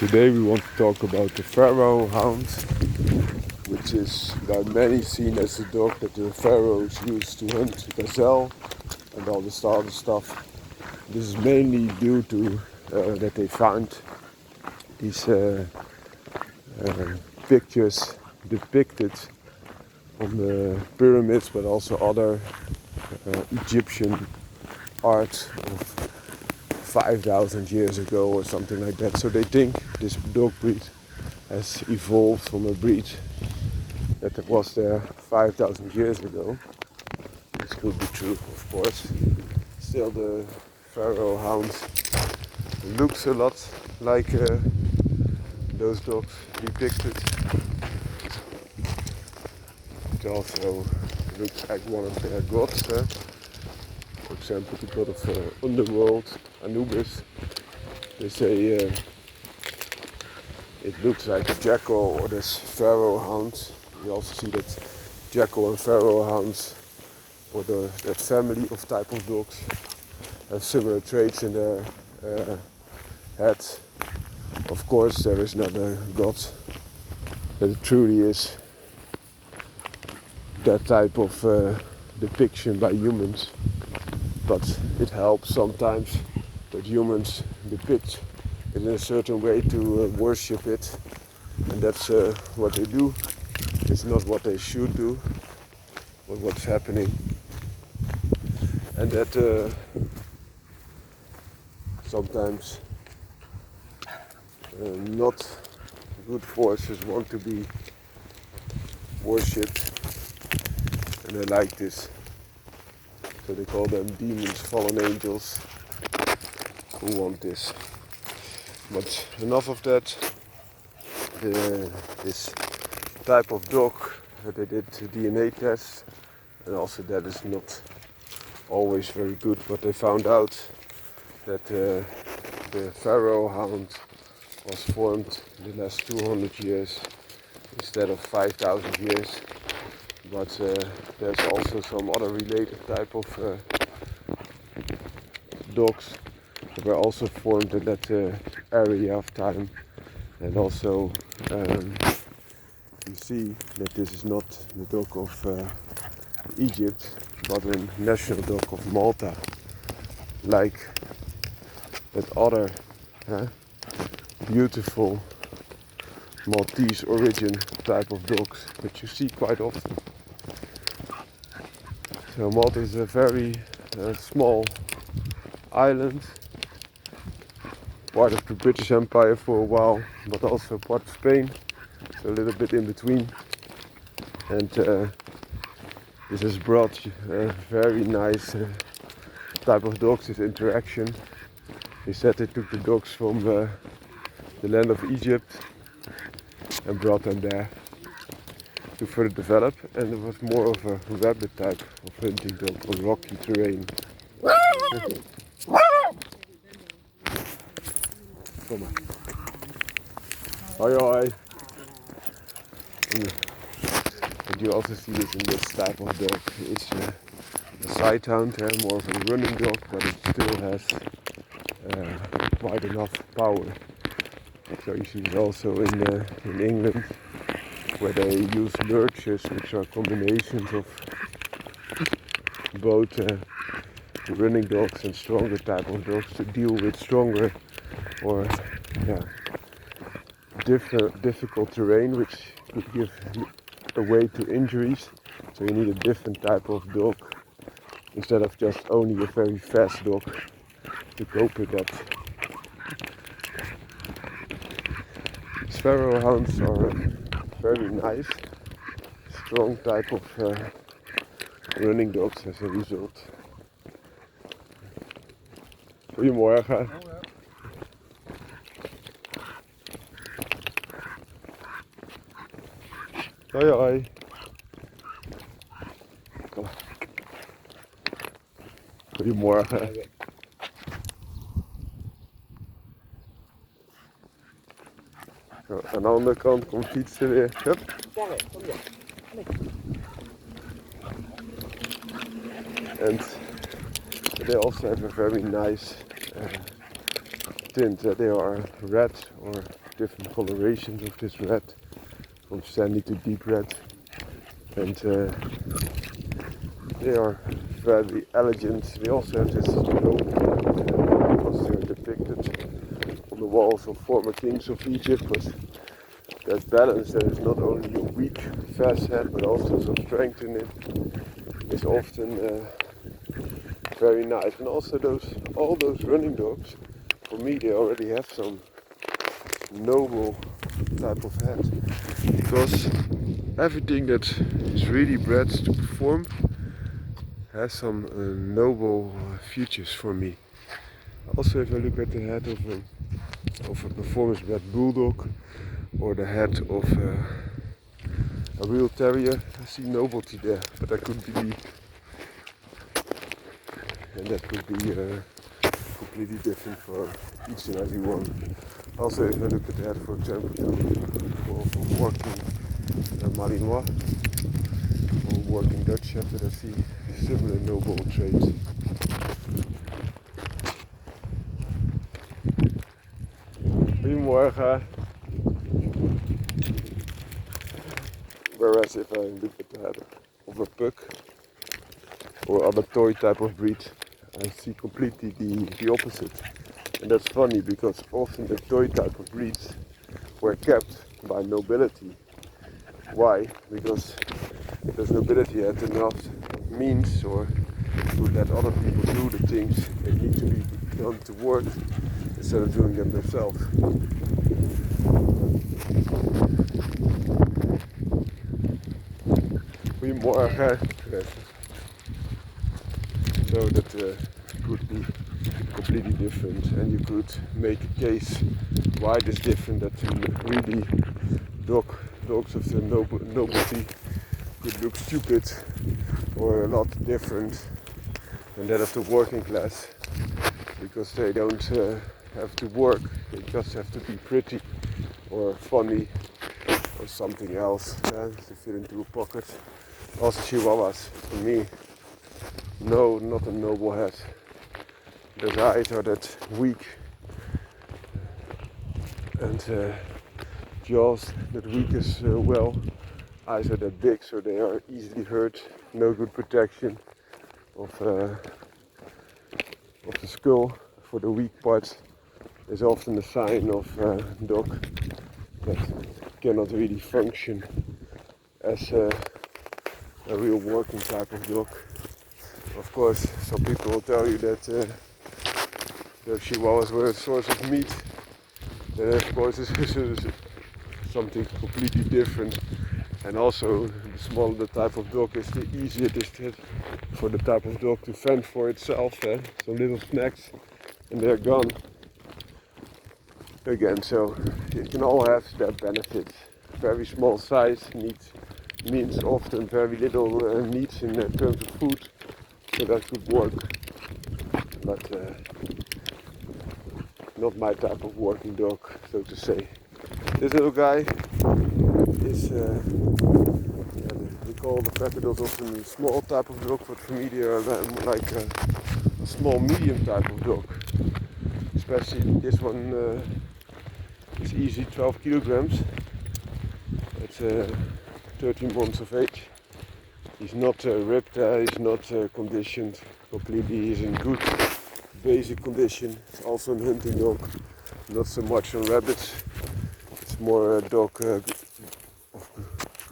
Today we want to talk about the PHARAOH Hound, which is by many seen as the dog that the pharaohs used to hunt gazelle and all this other stuff. This is mainly due to that they found these pictures depicted on the pyramids, but also other Egyptian art of 5,000 years ago or something like that. So they think this dog breed has evolved from a breed that was there 5,000 years ago. This could be true, of course. Still, the PHARAOH Hound looks a lot like those dogs depicted. It also looks like one of their gods. For example, the god of underworld, Anubis. They say it looks like a jackal or this PHARAOH Hound. You also see that jackal and PHARAOH Hounds, or that family of type of dogs, have similar traits in their heads. Of course, there is not a god that it truly is that type of depiction by humans, but it helps sometimes that humans depict it in a certain way to worship it, and that's what they do. It's not what they should do, but what's happening, and that sometimes not good forces want to be worshipped, and they like this. So they call them demons, fallen angels, who want this. But enough of that. This type of dog, they did DNA tests, and also that is not always very good. But they found out that the PHARAOH Hound was formed in the last 200 years instead of 5,000 years. But there's also some other related type of dogs that were also formed in that area of time. And also you see that this is not the dog of Egypt, but a national dog of Malta, like that other beautiful Maltese origin type of dogs that you see quite often. So Malta is a very small island, part of the British Empire for a while, but also part of Spain, so a little bit in between. And this has brought a very nice type of dogs, this interaction. They said they took the dogs from the land of Egypt and brought them there to further develop, and it was more of a rabbit type of hunting dog on rocky terrain. Kom maar. Hoi hoi. And you also see this in this type of dog. It's a sighthound, more of a running dog, but it still has quite enough power. So you see it also in England, where they use lurchers, which are combinations of both running dogs and stronger type of dogs to deal with stronger or difficult terrain, which could give way to injuries. So you need a different type of dog instead of just only a very fast dog to cope with that. PHARAOH Hounds are very nice, strong type of running dogs as a result. Goedemorgen. Hoi hoi. Kom maar. Goedemorgen. Zo, aan de andere kant komt fietsen weer. Hup. And they also have a very nice tint. They are red or different colorations of this red, from sandy to deep red, and they are very elegant. They also have this logo because they are depicted on the walls of former kings of Egypt. But that balance, there is not only a weak, fast head, but also some strength in it, is often very nice. And also all those running dogs, for me, they already have some noble type of head, because everything that is really bred to perform has some noble features for me. Also, if I look at the head of a performance-bred bulldog or the head of a real terrier, I see nobility there, but that could be, and that could be completely different for each and every one. Also, if I look at the head, for example, of a working Malinois or working Dutch Shepherd, I see similar noble traits. Goedemorgen. Whereas if I look at the head of a pug or other toy type of breed, I see completely the opposite. And that's funny, because often the toy type of breeds were kept by nobility. Why? Because those nobility had enough means or to let other people do the things they need to be done to work instead of doing them themselves. Goedemorgen. So that could be completely different, and you could make a case why it is different, that really dogs of the nobility could look stupid or a lot different than that of the working class, because they don't have to work, they just have to be pretty or funny or something else to fit into a pocket. Also Chihuahuas, for me, no, not a noble head. Their eyes are that weak and jaws that weak as well. Eyes are that big, so they are easily hurt. No good protection of the skull for the weak parts. Is often a sign of a dog that cannot really function as a real working type of dog. Of course, some people will tell you that the Chihuahuas were a source of meat. That of course is something completely different. And also, the smaller the type of dog is, the easier it is for the type of dog to fend for itself. Some little snacks and they're gone. Again, so it can all have their benefits. Very small size means often very little needs in terms of food, so that could work. But not my type of working dog, so to say. This little guy is, we call the Frappadoodles often a small type of dog, but for me they are like a small medium type of dog. Especially this one is easy 12 kilograms. It's 13 months of age. He's not ripped, he's not conditioned completely, he's in good basic condition. It's also a hunting dog, not so much on rabbits. It's more a dog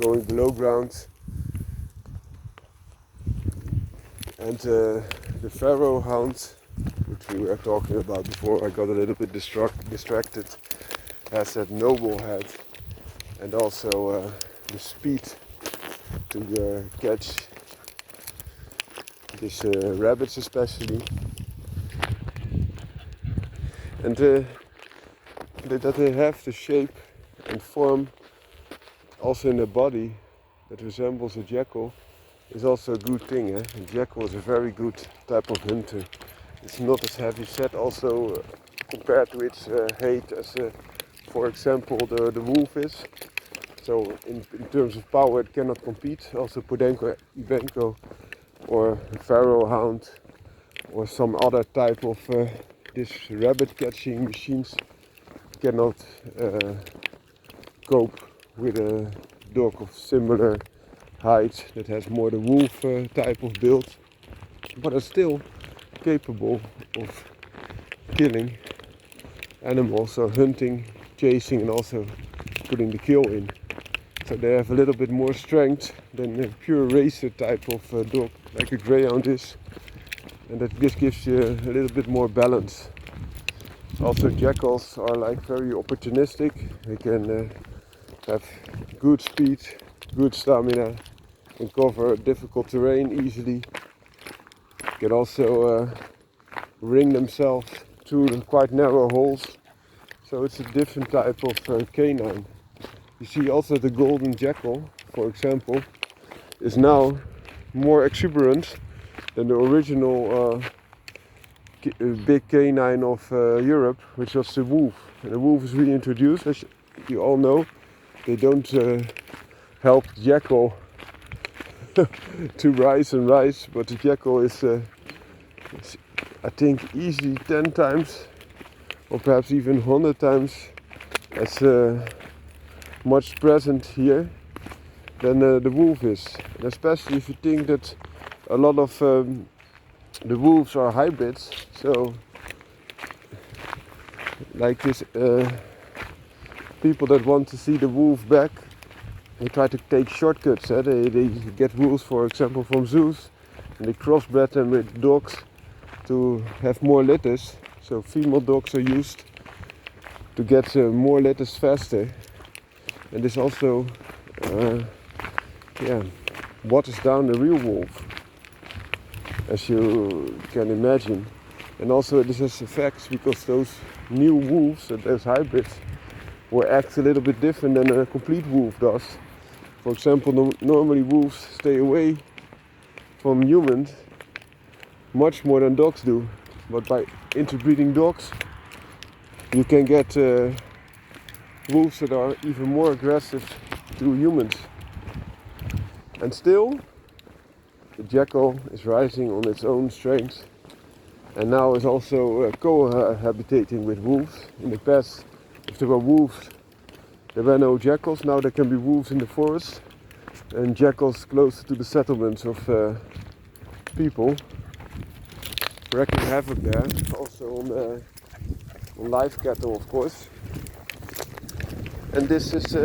going below ground. And the PHARAOH Hound, which we were talking about before, I got a little bit distracted, has that noble head and also the speed to catch these rabbits especially. And that they have the shape and form also in their body that resembles a jackal is also a good thing. A jackal is a very good type of hunter. It's not as heavy set also compared to its height as for example the wolf is. So in terms of power it cannot compete. Also Podenco, Ibenco or PHARAOH Hound or some other type of these rabbit catching machines cannot cope with a dog of similar height that has more the wolf type of build, but are still capable of killing animals, or hunting, chasing, and also putting the kill in. So they have a little bit more strength than a pure racer type of dog like a greyhound is, and that just gives you a little bit more balance. Also, jackals are like very opportunistic. They can have good speed, good stamina, and cover difficult terrain easily. Can also ring themselves through quite narrow holes. So it's a different type of canine. You see also the golden jackal, for example, is now more exuberant than the original big canine of Europe, which was the wolf. And the wolf is reintroduced, as you all know. They don't help the jackal to rise and rise, but the jackal is I think easily 10 times or perhaps even 100 times as much present here than the wolf is. And especially if you think that a lot of the wolves are hybrids, so like this people that want to see the wolf back, they try to take shortcuts. They get wolves, for example, from zoos, and they crossbred them with dogs to have more litters. So female dogs are used to get more litters faster, and this also waters down the real wolf, as you can imagine. And also this has effects because those new wolves, those hybrids, will act a little bit different than a complete wolf does. For example, normally wolves stay away from humans much more than dogs do, but by interbreeding dogs you can get wolves that are even more aggressive to humans. And still the jackal is rising on its own strength, and now is also cohabitating with wolves. In the past, if there were wolves, there were no jackals. Now there can be wolves in the forest and jackals closer to the settlements of people, wreaking havoc there. Also on live cattle, of course. And this is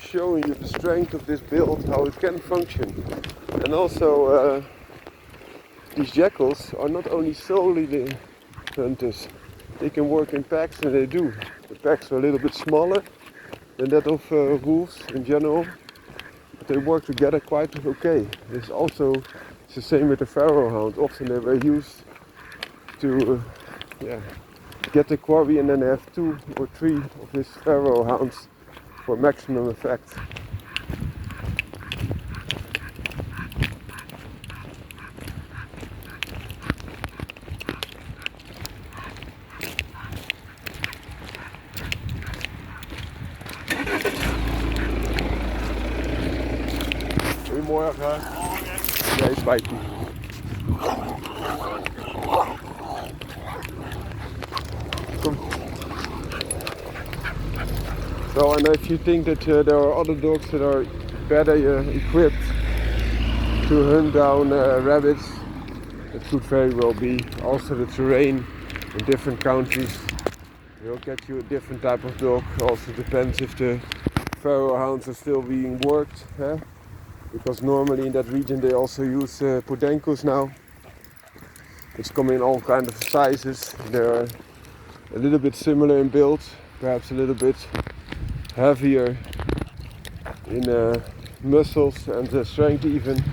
showing you the strength of this build, how it can function. And also these jackals are not only solely the hunters, they can work in packs, and they do. The packs are a little bit smaller than that of wolves in general, but they work together quite okay. It's the same with the PHARAOH hound. Often they were used to get the quarry, and then they have 2 or 3 of these PHARAOH hounds for maximum effect. Goedemorgen. Jij spijt me. Kom. So, and if you think that there are other dogs that are better equipped to hunt down rabbits, it could very well be. Also the terrain in different countries will get you a different type of dog. Also depends if the PHARAOH hounds are still being worked. Because normally in that region they also use Podencos now, which come in all kinds of sizes. They're a little bit similar in build, perhaps a little bit heavier in muscles and strength even.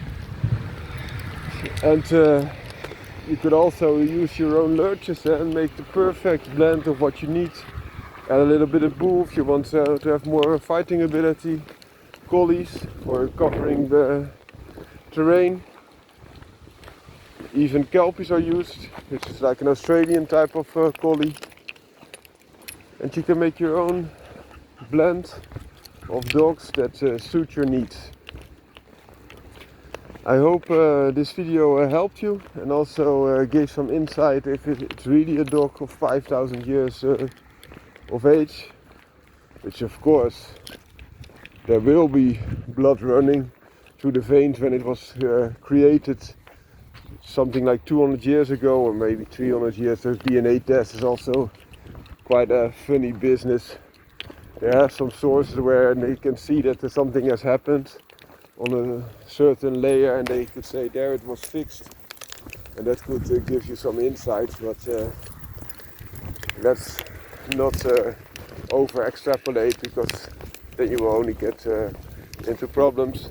And you could also use your own lurches and make the perfect blend of what you need. Add a little bit of bull if you want to have more fighting ability. Collies for covering the terrain. Even kelpies are used, which is like an Australian type of collie. And you can make your own blend of dogs that suit your needs. I hope this video helped you and also gave some insight if it's really a dog of 5,000 years of age, which of course there will be blood running through the veins when it was created something like 200 years ago or maybe 300 years. Those DNA tests is also quite a funny business. There are some sources where they can see that something has happened on a certain layer and they could say there it was fixed, and that could give you some insights, but let's not over extrapolate, because then you will only get into problems.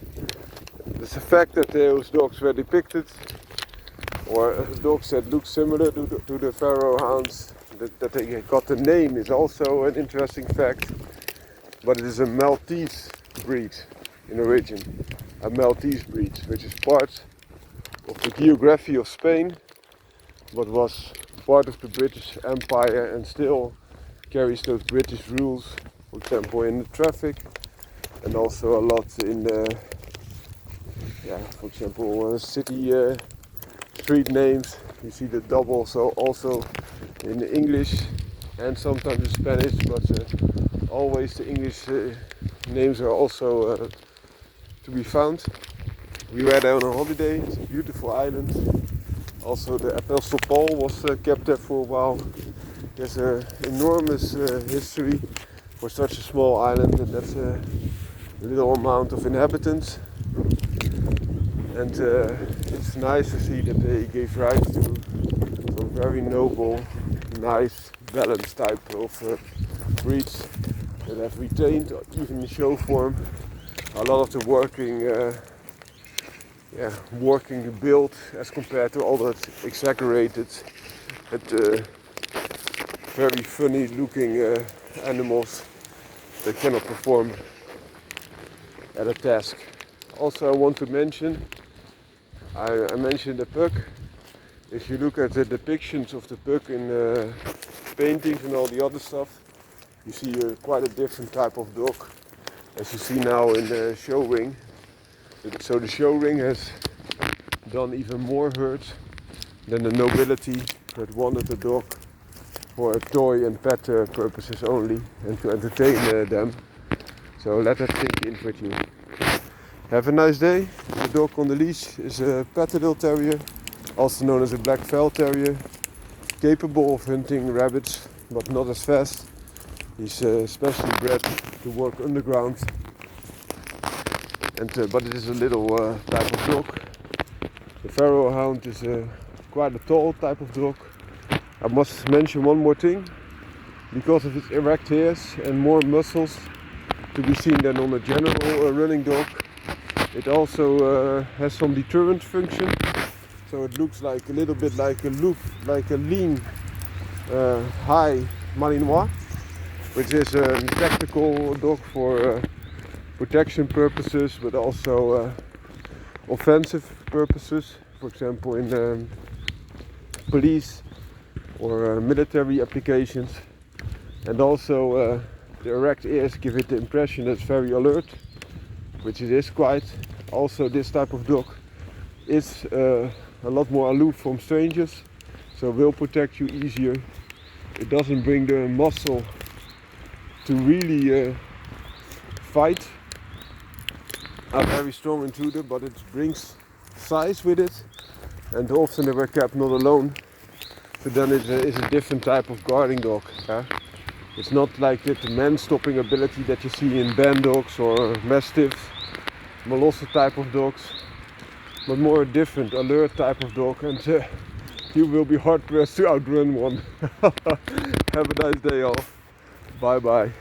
It's the fact that those dogs were depicted, or dogs that look similar to the PHARAOH hounds, that they got the name is also an interesting fact. But it is a Maltese breed in origin, a Maltese breed, which is part of the geography of Spain, but was part of the British Empire and still carries those British rules, for example in the traffic, and also a lot in the, for example city street names. You see the double, so also in English and sometimes in Spanish, but always the English names are also to be found. We were there on a holiday. It's a beautiful island. Also the Apostle Paul was kept there for a while. There's an enormous history for such a small island, and that's a little amount of inhabitants. And it's nice to see that they gave rise to some very noble, nice, balanced type of breeds that have retained, even in show form, a lot of the working build as compared to all that exaggerated and very funny looking animals that cannot perform at a task. Also I want to mention, I mentioned the pug. If you look at the depictions of the pug in paintings and all the other stuff, you see quite a different type of dog, as you see now in the show ring. So the show ring has done even more hurt than the nobility that wanted the dog for toy and pet purposes only and to entertain them. So let that sink in with you. Have a nice day. The dog on the leash is a Petteril terrier, also known as a black fell terrier, capable of hunting rabbits but not as fast. He's specially bred to work underground, and but it is a little type of dog. The PHARAOH hound is quite a tall type of dog. I must mention one more thing. Because of its erect ears and more muscles to be seen than on a general running dog, it also has some deterrent function. So it looks like a little bit like a lean, high Malinois, which is a tactical dog for protection purposes, but also offensive purposes. For example, in police or military applications. And also the erect ears give it the impression that it's very alert, which it is quite. Also this type of dog is a lot more aloof from strangers, so will protect you easier. It doesn't bring the muscle to really fight a very strong intruder, but it brings size with it, and often they were kept not alone. So then it is a different type of guarding dog. It's not like the man-stopping ability that you see in band dogs or mastiffs, Molosser type of dogs, but more a different, alert type of dog, and you will be hard pressed to outrun one. Have a nice day all. Bye bye.